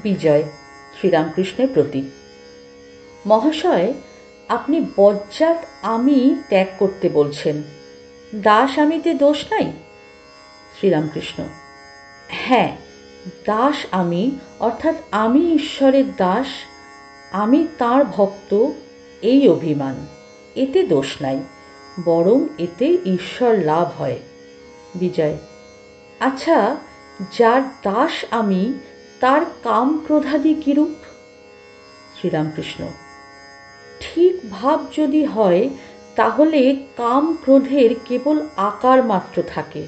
বিজয় শ্রীরামকৃষ্ণের প্রতি। মহাশয়, আপনি বজ্জাত আমি ত্যাগ করতে বলছেন, দাস আমিতে দোষ নাই? শ্রীরামকৃষ্ণ: হ্যাঁ, দাস আমি অর্থাৎ আমি ঈশ্বরের দাস, আমি তাঁর ভক্ত, এই অভিমান, এতে দোষ নাই, বরং এতে ঈশ্বর লাভ হয়। বিজয়: আচ্ছা, যার দাস আমি তার কাম ক্রোধাদি কিরূপ? শ্রীরামকৃষ্ণ: ঠিক ভাব যদি হয় তাহলে কাম ক্রোধের কেবল আকার মাত্র থাকে।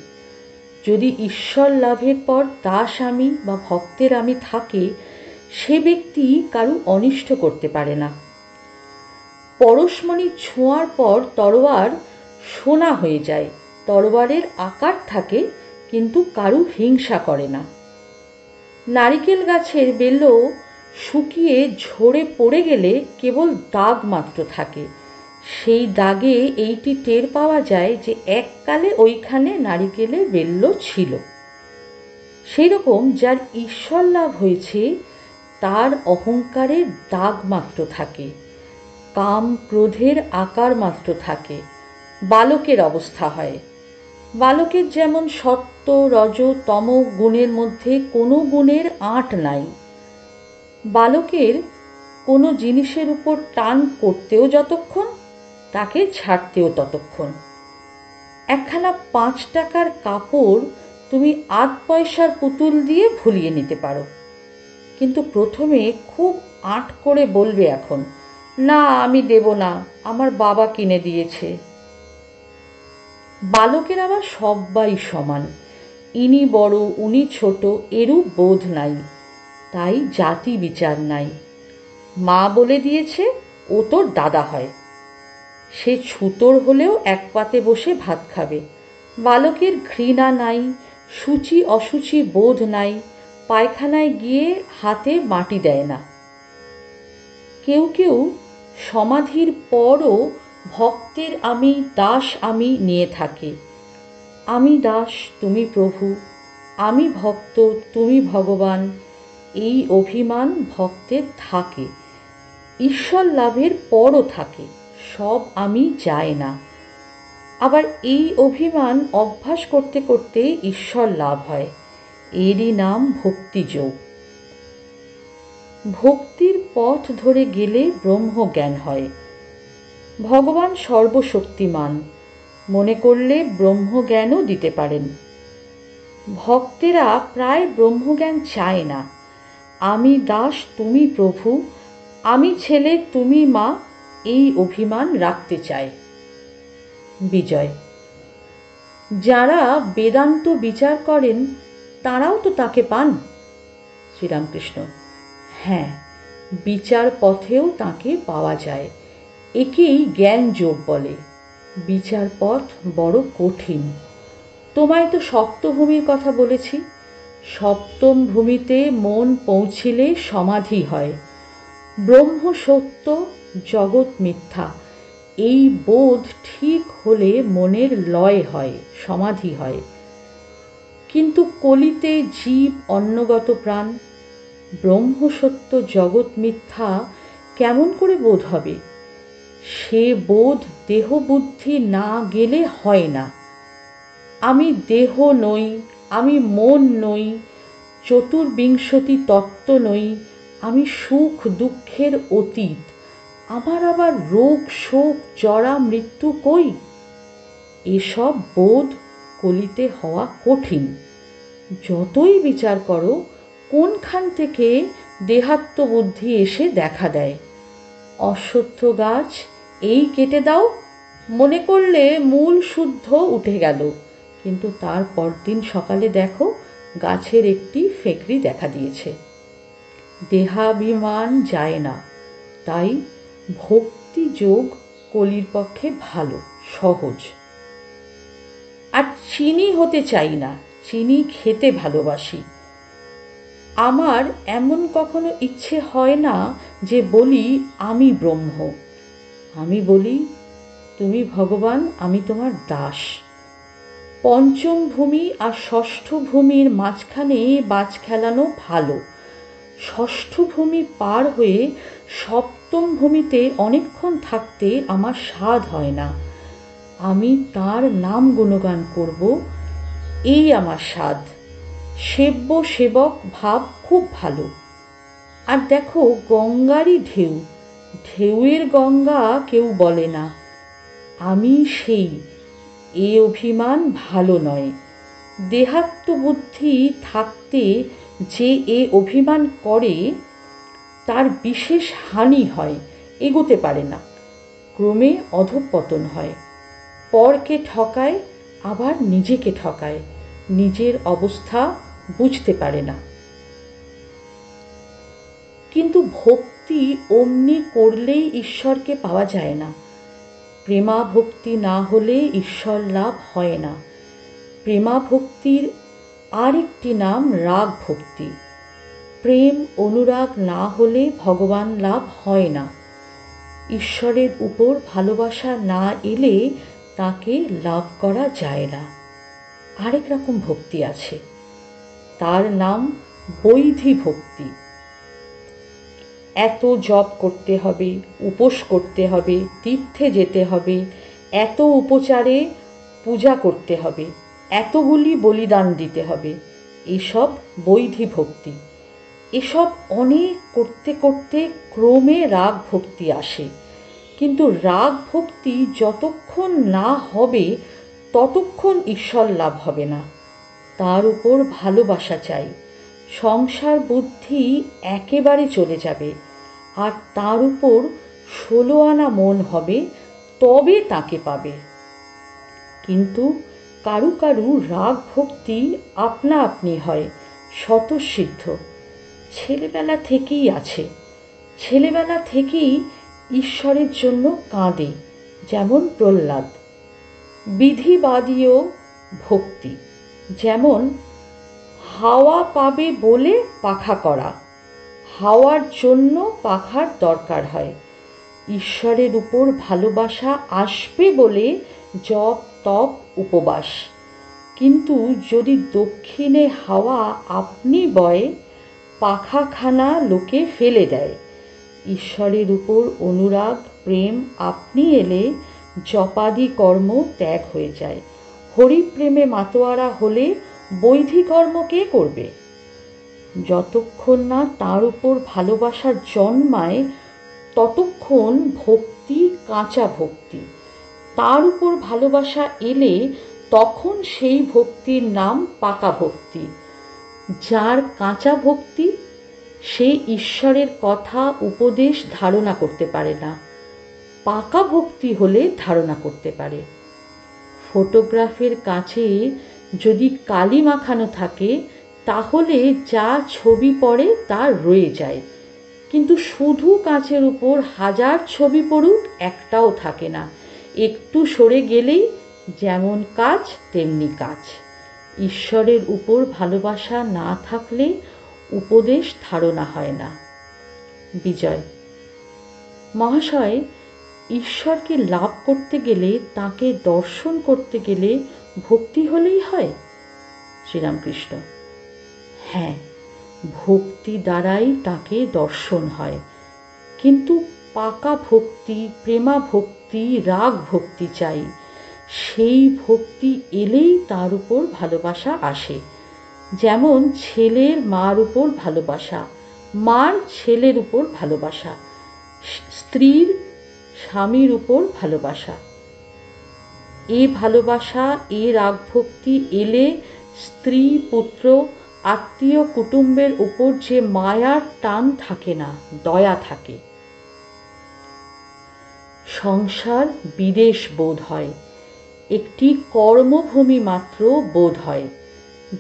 যদি ঈশ্বর লাভের পর দাস আমি বা ভক্তের আমি থাকে, সে ব্যক্তি কারু অনিষ্ট করতে পারে না। পরশমণি ছোঁয়ার পর তরোয়ার সোনা হয়ে যায়, তরোয়ারের আকার থাকে কিন্তু কারু হিংসা করে না। নারিকেল গাছের বেলও শুকিয়ে ঝরে পড়ে গেলে কেবল দাগ মাত্র থাকে, সেই দাগে এইটি টের পাওয়া যায় যে এককালে ওইখানে নারিকেলের বেল্ল ছিল। সেই রকম যার ঈশ্বর লাভ হয়েছে তার অহংকারের দাগ মাত্র থাকে, কাম ক্রোধের আকার মাত্র থাকে, বালকের অবস্থা হয়। বালকের যেমন সত্ত্ব রজ তম গুণের মধ্যে কোনো গুণের আঁট নাই। বালকের কোনো জিনিসের উপর টান করতেও যতক্ষণ, তাকে ছাড়তেও ততক্ষণ। একখানা 5 টাকার কাপড় তুমি 8 পয়সার পুতুল দিয়ে ভুলিয়ে নিতে পারো, কিন্তু প্রথমে খুব আঁট করে বলবে এখন, না আমি দেব না, আমার বাবা কিনে দিয়েছে। বালকের আবার সবাই সমান, ইনি বড় উনি ছোট এরূপ বোধ নাই, তাই জাতি বিচার নাই। মা বলে দিয়েছে ও তোর দাদা হয়, সে ছুতোর হলেও এক পাতে বসে ভাত খাবে। বালকের ঘৃণা নাই, সূচি অসুচি বোধ নাই, পায়খানায় গিয়ে হাতে মাটি দেয় না। কেউ কেউ সমাধির পরও ভক্তের আমি দাস আমি নিয়ে থাকে। আমি দাস তুমি প্রভু, আমি ভক্ত তুমি ভগবান, এই অভিমান ভক্তের থাকে, ঈশ্বর লাভের পরও থাকে, সব আমি যায় না। আবার এই অভিমান অভ্যাস করতে করতে ঈশ্বর লাভ হয়, এরই নাম ভক্তিযোগ। ভক্তির পথ ধরে গেলে ব্রহ্মজ্ঞান হয়। ভগবান সর্বশক্তিমান, মনে করলে ব্রহ্মজ্ঞানও দিতে পারেন। ভক্তেরা প্রায় ব্রহ্মজ্ঞান চায় না, আমি দাস তুমি প্রভু, আমি ছেলে তুমি মা, এই অভিমান রাখতে চায়। বিজয়: যারা বেদান্ত বিচার করেন তারাও তো তাকে পান? শ্রীরামকৃষ্ণ: হ্যাঁ, বিচার পথেও তাকে পাওয়া যায়, একেই জ্ঞান যোগ বলে। বিচার পথ বড় কঠিন। তোমায় তো সপ্তভূমির কথা বলেছি, সপ্তম ভূমিতে মন পৌঁছিলে সমাধি হয়। ব্রহ্ম সত্য, জগৎ মিথ্যা, এই বোধ ঠিক হলে মনের লয় হয়, সমাধি হয়। কিন্তু কলিতে জীব অন্নগত প্রাণ, ব্রহ্ম সত্য জগৎ মিথ্যা কেমন করে বোধ হবে? সে বোধ দেহ বুদ্ধি না গেলে হয় না। আমি দেহ নই, আমি মন নই, চতুর্বিংশতি তত্ত্ব নই, আমি সুখ দুঃখের অতীত, আমার আবার রোগ শোক জরা মৃত্যু কই? এসব বোধ কলিতে হওয়া কঠিন। যতই বিচার করো কোনখান থেকে দেহাত্মবুদ্ধি এসে দেখা দেয়। অশ্বত্থ গাছ এই কেটে দাও, মনে করলে মূল শুদ্ধ উঠে গেল, কিন্তু তার পরদিন সকালে দেখো গাছের একটি ফেকরি দেখা দিয়েছে। দেহাভিমান যায় না, তাই ভক্তি যোগ কলির পক্ষে ভালো, সহজ। আর চিনি হতে চাই না, চিনি খেতে ভালোবাসি। আমার এমন কখনো ইচ্ছে হয় না যে বলি আমি ব্রহ্ম। আমি বলি তুমি ভগবান, আমি তোমার দাস। পঞ্চম ভূমি আর ষষ্ঠ ভূমির মাঝখানে বাজ খেলানো ভালো, ষষ্ঠ ভূমি পার হয়ে সপ্তম ভূমিতে অনেকক্ষণ থাকতে আমার স্বাদ হয় না। আমি তার নাম গুণগান করব, এই আমার স্বাদ। সেব্য সেবক ভাব খুব ভালো। আর দেখো, গঙ্গারই ঢেউ, ঢেউয়ের গঙ্গা কেউ বলে না। আমি সেই, এ অভিমান ভালো নয়। দেহাত্মবুদ্ধি থাকতে যে এ অভিমান করে তার বিশেষ হানি হয়, এগোতে পারে না, ক্রমে অধঃপতন হয়। পরকে ঠকায়, আবার নিজেকে ঠকায়, নিজের অবস্থা বুঝতে পারে না। কিন্তু ভক্তি অমনি করলেই ঈশ্বরকে পাওয়া যায় না। প্রেমা ভক্তি না হলে ঈশ্বর লাভ হয় না। প্রেমা ভক্তির আরেকটি নাম রাগ ভক্তি। প্রেম অনুরাগ না হলে ভগবান লাভ হয় না। ঈশ্বরের উপর ভালোবাসা না এলে তাকে লাভ করা যায় না। আরেক রকম ভক্তি আছে, তার নাম বৈধি ভক্তি। এত জপ করতে হবে, উপোস করতে হবে, তীর্থে যেতে হবে, এত উপচারে পূজা করতে হবে, এতগুলি বলিদান দিতে হবে, এসব বৈধি ভক্তি। এসব অনেক করতে করতে ক্রমে রাগ ভক্তি আসে। কিন্তু রাগ ভক্তি যতক্ষণ না হবে ততক্ষণ ঈশ্বর লাভ হবে না। তার উপর ভালোবাসা চাই, সংসার বুদ্ধি একেবারে চলে যাবে, আর তার উপর 16 আনা মন হবে, তবে তাকে পাবে। কিন্তু কারু কারু রাগ ভক্তি আপনা আপনি হয়, স্বতঃসিদ্ধ, ছেলেবেলা থেকেই আছে। ছেলেবেলা থেকেই ঈশ্বরের জন্য কাঁদে, যেমন প্রহ্লাদ। বিধিবাদীয় ভক্তি, যেমন হাওয়া পাবে বলে পাখা করা, হাওয়ার জন্য পাখার দরকার হয়। ঈশ্বরের উপর ভালোবাসা আসবে বলে জপ তপ উপবাস। কিন্তু যদি দক্ষিণে হাওয়া আপনি বয়, পাখাখানা লোকে ফেলে দেয়। ঈশ্বরের উপর অনুরাগ প্রেম আপনি এলে জপাদি কর্ম ত্যাগ হয়ে যায়। হরিপ্রেমে মাতোয়ারা হলে বৈধি কর্ম কে করবে? যতক্ষণ না তার উপর ভালোবাসা জন্মায় ততক্ষণ ভক্তি কাঁচা ভক্তি। তার উপর ভালোবাসা এলে তখন সেই ভক্তির নাম পাকা ভক্তি। যার কাঁচা ভক্তি, সে ঈশ্বরের কথা উপদেশ ধারণা করতে পারে না। পাকা ভক্তি হলে ধারণা করতে পারে। ফটোগ্রাফের কাছে যদি কালি মাখানো থাকে তাহলে যা ছবি পড়ে তা রয়ে যায়, কিন্তু শুধু কাঁচের উপর হাজার ছবি পড়ুক একটাও থাকে না। একটু সরে গেলেই যেমন কাজ তেমনি কাজ। ঈশ্বরের উপর ভালোবাসা না থাকলে উপদেশ ধারণা হয় না। বিজয় মহাশয়, ঈশ্বরকে লাভ করতে গেলে, তাকে দর্শন করতে গেলে ভক্তি হলেই হয়? শ্রীরামকৃষ্ণ: হ্যাঁ, ভক্তি দ্বারাই তাকে দর্শন হয়। কিন্তু পাকা ভক্তি, প্রেমা ভক্তি, রাগ ভক্তি চাই। সেই ভক্তি এলেই তার উপর ভালোবাসা আসে। যেমন ছেলের মার উপর ভালোবাসা, মার ছেলের উপর ভালোবাসা, স্ত্রীর স্বামীর উপর ভালোবাসা। এ ভালোবাসা, এ রাগ ভক্তি এলে স্ত্রী পুত্র আত্মীয় কুটুম্বের উপর যে মায়ার টান থাকে না, দয়া থাকে। সংসার বিদেশ বোধ হয়, একটি কর্মভূমি মাত্র বোধ হয়।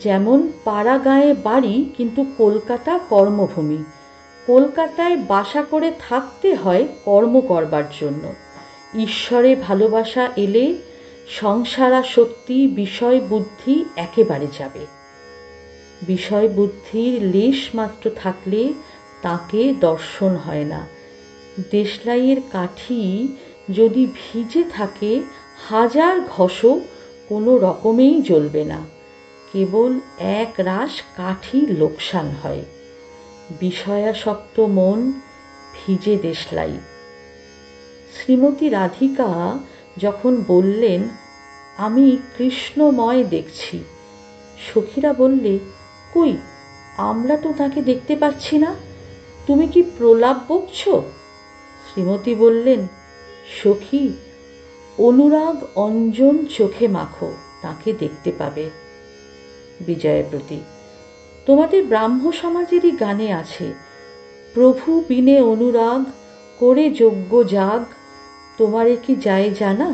যেমন পাড়াগাঁয়ে বাড়ি, কিন্তু কলকাতা কর্মভূমি। কলকাতায় বাসা করে থাকতে হয় কর্ম করবার জন্য। ঈশ্বরে ভালোবাসা এলে সংসারাসক্তি, বিষয় বুদ্ধি একেবারে যাবে। বিষয় বুদ্ধির লেশ মাত্র থাকলে তাকে দর্শন হয় না। দেশলাইয়ের কাঠি যদি ভিজে থাকে, হাজার ঘষো কোনো রকমেই জ্বলবে না, কেবল এক রাশ কাঠি লোকসান হয়। বিষয়াসক্ত মন ভিজে দেশলাই। শ্রীমতী রাধিকা যখন বললেন, আমি কৃষ্ণময় দেখছি, সখীরা বললে, কই, আমরা তো তাকে দেখতে পাচ্ছি না, তুমি কি প্রলাপ বকছ? শ্রীমতী বললেন, সখী, অনুরাগ অঞ্জন চোখে মাখো, তাকে দেখতে পাবে। বিজয়ের প্রতি, তোমাদের ব্রাহ্ম সমাজেরই গানে আছে, প্রভু বিনে অনুরাগ করে যজ্ঞ যাগ, তোমারে কি যায় জানা?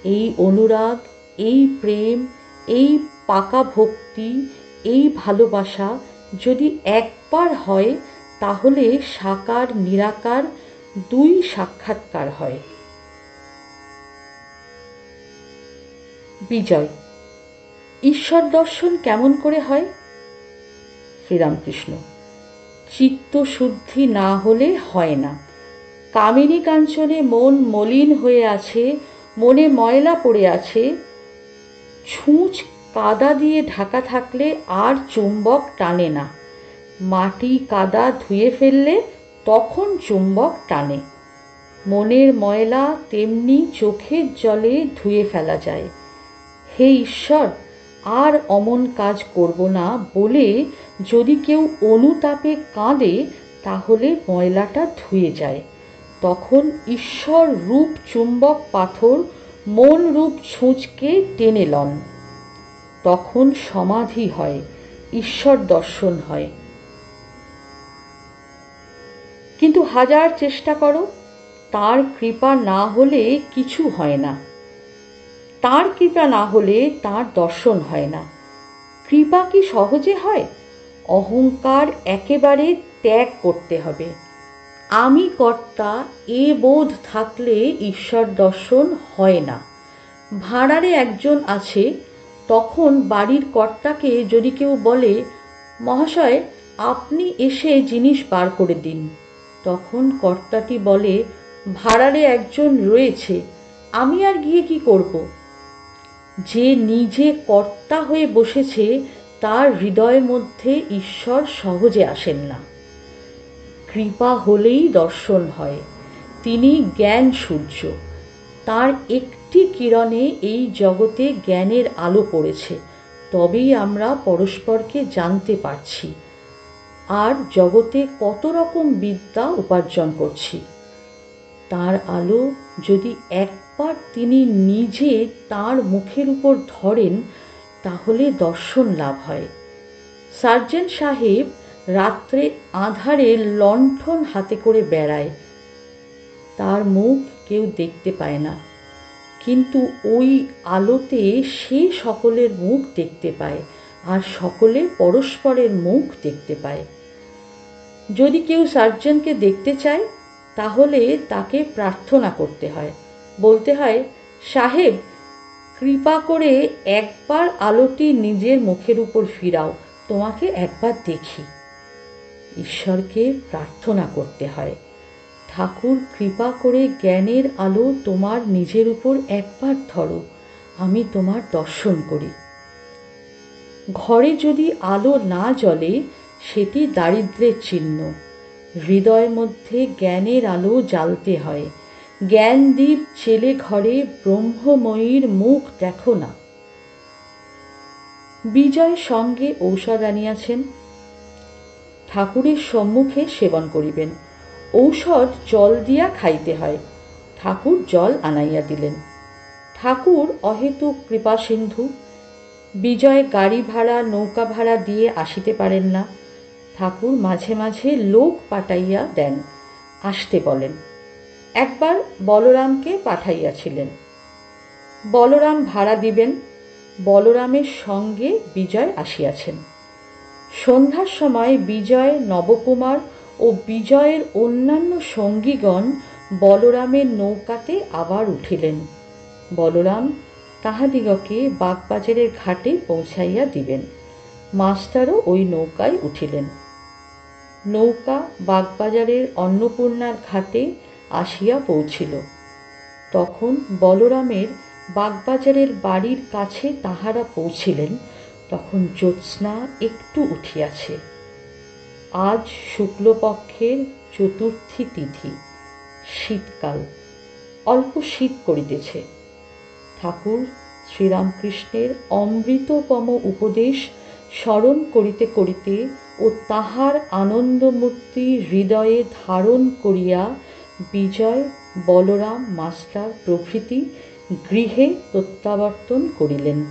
এই অনুরাগ, এই প্রেম, এই পাকা ভক্তি, এই ভালোবাসা যদি একবার হয়, তাহলে সাকার নিরাকার দুই সাক্ষাৎকার হয়। বিজয়, ঈশ্বর দর্শন কেমন করে হয়? শ্রীরামকৃষ্ণ, চিত্তশুদ্ধি না হলে হয় না। কামিনী কাঞ্চনে মন মলিন হয়ে আছে, মনে ময়লা পড়ে আছে, ছুঁচ কাদা দিয়ে ঢাকা থাকলে আর চুম্বক টানে না। মাটি কাদা ধুয়ে ফেললে তখন চুম্বক টানে। মনের ময়লা তেমনি চোখের জলে ধুয়ে ফেলা যায়। হে ঈশ্বর, আর অমন কাজ করব না বলে যদি কেউ অনুতাপে কাঁদে, তাহলে ময়লাটা ধুয়ে যায়। তখন ঈশ্বর রূপ চুম্বক পাথর মন রূপ ছুঁচকে টেনে লন। তখন সমাধি হয়, ঈশ্বর দর্শন হয়। কিন্তু হাজার চেষ্টা করো, তার কৃপা না হলে কিছু হয় না। তার কৃপা না হলে তার দর্শন হয় না। কৃপা কি সহজে হয়? অহংকার একেবারে ত্যাগ করতে হবে। আমি কর্তা এ বোধ থাকলে ঈশ্বর দর্শন হয় না। ভাঁড়ারে একজন আছে, তখন বাড়ির কর্তাকে যদি কেউ বলে, মহাশয় আপনি এসে জিনিস বার করে দিন, তখন কর্তাটি বলে, ভাঁড়ারে একজন রয়েছে, আমি আর গিয়ে কি করব? যে নিজে কর্তা হয়ে বসেছে, তার হৃদয়ের মধ্যে ঈশ্বর সহজে আসেন না। কৃপা হলেই দর্শন হয়। তিনি জ্ঞান সূর্য, তার একটি কিরণে এই জগতে জ্ঞানের আলো পড়েছে, তবেই আমরা পরস্পরকে জানতে পারছি আর জগতে কত রকম বিদ্যা উপার্জন করছি। তার আলো যদি একবার তিনি নিজে তার মুখের উপর ধরেন, তাহলে দর্শন লাভ হয়। সার্জেন্ট সাহেব রাত্রে আঁধারে লণ্ঠন হাতে করে বেড়ায়, তার মুখ কেউ দেখতে পায় না, কিন্তু ওই আলোতে সে সকলের মুখ দেখতে পায় আর সকলে পরস্পরের মুখ দেখতে পায়। যদি কেউ সার্জেন্টকে দেখতে চায়, তাহলে তাকে প্রার্থনা করতে হয়, বলতে হয়, সাহেব কৃপা করে একবার আলোটি নিজের মুখের উপর ফিরাও, তোমাকে একবার দেখি। ঈশ্বরকে প্রার্থনা করতে হয়, ঠাকুর কৃপা করে জ্ঞানের আলো তোমার নিজের উপর একবার ধরো, আমি তোমার দর্শন করি। ঘরে যদি আলো না জ্বলে, সেটি দারিদ্র্যের চিহ্ন। হৃদয়ের মধ্যে জ্ঞানের আলো জ্বালতে হয়। জ্ঞানদীপ জেলে ঘরে ব্রহ্মময়ীর মুখ দেখো না। বিজয় সঙ্গে ঔষধ আনিয়াছেন, ঠাকুরের সম্মুখে সেবন করিবেন। ঔষধ জল দিয়া খাইতে হয়। ঠাকুর জল আনাইয়া দিলেন। ঠাকুর অহেতুক কৃপা সিন্ধু। বিজয় গাড়ি ভাড়া নৌকা ভাড়া দিয়ে আসিতে পারেন না। ঠাকুর মাঝে মাঝে লোক পাঠাইয়া দেন, আসতে বলেন। একবার বলরামকে পাঠাইয়াছিলেন। বলরাম ভাড়া দিবেন। বলরামের সঙ্গে বিজয় আসিয়াছেন। সন্ধ্যার সময় বিজয়, নবকুমার ও বিজয়ের অন্যান্য সঙ্গীগণ বলরামের নৌকাতে আবার উঠিলেন। বলরাম তাহাদিগকে বাগবাজারের ঘাটে পৌঁছাইয়া দিবেন। মাস্টারও ওই নৌকায় উঠিলেন। নৌকা বাগবাজারের অন্নপূর্ণার ঘাটে আসিয়া পৌঁছিল। তখন বলরামের বাগবাজারের বাড়ির কাছে তাহারা পৌঁছিলেন। তখন জ্যোৎস্না একটু উঠিয়াছে। আজ শুক্লপক্ষের চতুর্থী তিথি, শীতকাল, অল্প শীত করিতেছে। ঠাকুর শ্রীরামকৃষ্ণের অমৃততম উপদেশ স্মরণ করিতে করিতে ও তাহার আনন্দমূর্তি হৃদয়ে ধারণ করিয়া বিজয়, বলরাম মাস্টার প্রভৃতি গৃহে প্রত্যাবর্তন করিলেন।